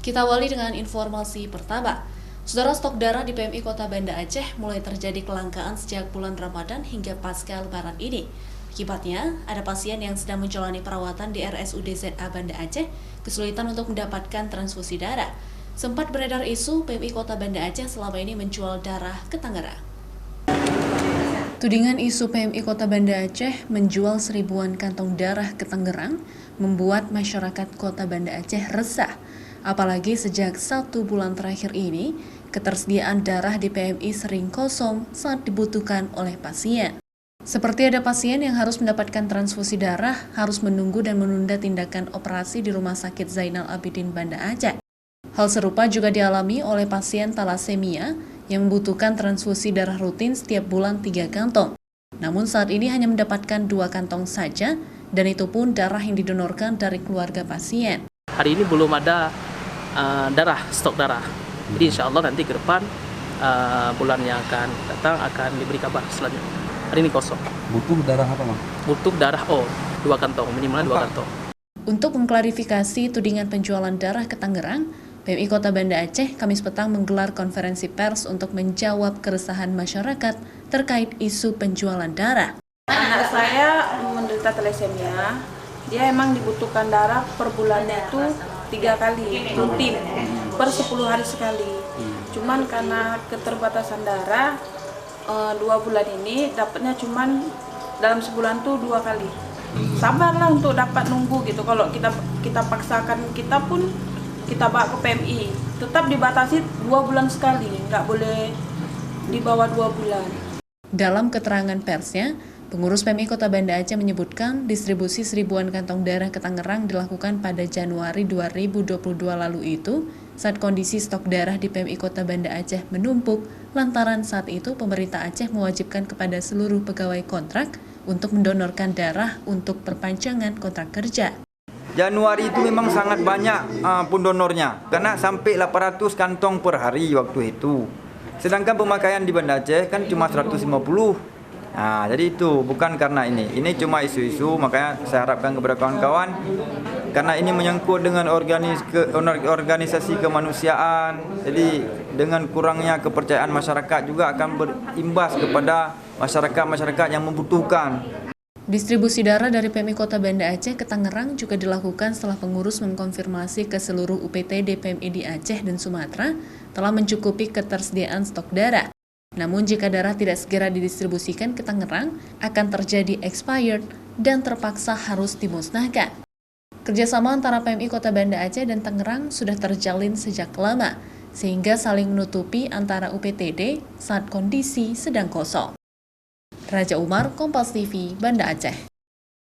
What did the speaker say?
Kita awali dengan informasi pertama. Saudara, stok darah di PMI Kota Banda Aceh mulai terjadi kelangkaan sejak bulan Ramadan hingga pasca Lebaran ini. Akibatnya, ada pasien yang sedang menjalani perawatan di RSUD ZA Banda Aceh kesulitan untuk mendapatkan transfusi darah. Sempat beredar isu PMI Kota Banda Aceh selama ini menjual darah ke Tangerang. Tudingan isu PMI Kota Banda Aceh menjual seribuan kantong darah ke Tangerang membuat masyarakat Kota Banda Aceh resah. Apalagi sejak 1 bulan terakhir ini, ketersediaan darah di PMI sering kosong saat dibutuhkan oleh pasien. Seperti ada pasien yang harus mendapatkan transfusi darah, harus menunggu dan menunda tindakan operasi di Rumah Sakit Zainal Abidin Banda Aceh. Hal serupa juga dialami oleh pasien talasemia yang membutuhkan transfusi darah rutin setiap bulan 3 kantong. Namun saat ini hanya mendapatkan 2 kantong saja, dan itu pun darah yang didonorkan dari keluarga pasien. Hari ini belum ada stok darah. Jadi insya Allah nanti ke depan bulan yang akan datang akan diberi kabar selanjutnya. Hari ini kosong. Butuh darah apa, Bang? Butuh darah 2 kantong, minimal 2 kantong. Untuk mengklarifikasi tudingan penjualan darah ke Tangerang, PMI Kota Banda Aceh Kamis petang menggelar konferensi pers untuk menjawab keresahan masyarakat terkait isu penjualan darah. Anak saya menderita thalassemia, dia emang dibutuhkan darah per bulannya itu 3 kali rutin per 10 hari sekali. Cuman karena keterbatasan darah 2 bulan ini dapatnya cuman dalam sebulan tuh 2 kali. Sabarlah untuk dapat nunggu gitu. Kalau kita paksakan, kita pun kita bawa ke PMI tetap dibatasi 2 bulan sekali, nggak boleh di bawah 2 bulan. Dalam keterangan persnya, pengurus PMI Kota Banda Aceh menyebutkan distribusi seribuan kantong darah ke Tangerang dilakukan pada Januari 2022 lalu itu saat kondisi stok darah di PMI Kota Banda Aceh menumpuk lantaran saat itu pemerintah Aceh mewajibkan kepada seluruh pegawai kontrak untuk mendonorkan darah untuk perpanjangan kontrak kerja. Januari itu memang sangat banyak pendonornya, karena sampai 800 kantong per hari waktu itu. Sedangkan pemakaian di Banda Aceh kan cuma 150. Nah, jadi itu bukan karena ini cuma isu-isu, makanya saya harapkan kepada kawan-kawan, karena ini menyangkut dengan organisasi kemanusiaan, jadi dengan kurangnya kepercayaan masyarakat juga akan berimbas kepada masyarakat yang membutuhkan. Distribusi darah dari PMI Kota Banda Aceh ke Tangerang juga dilakukan setelah pengurus mengkonfirmasi ke seluruh UPTD PMI di Aceh dan Sumatera telah mencukupi ketersediaan stok darah. Namun jika darah tidak segera didistribusikan ke Tangerang, akan terjadi expired dan terpaksa harus dimusnahkan. Kerjasama antara PMI Kota Banda Aceh dan Tangerang sudah terjalin sejak lama, sehingga saling menutupi antara UPTD saat kondisi sedang kosong. Raja Umar, Kompas TV, Banda Aceh.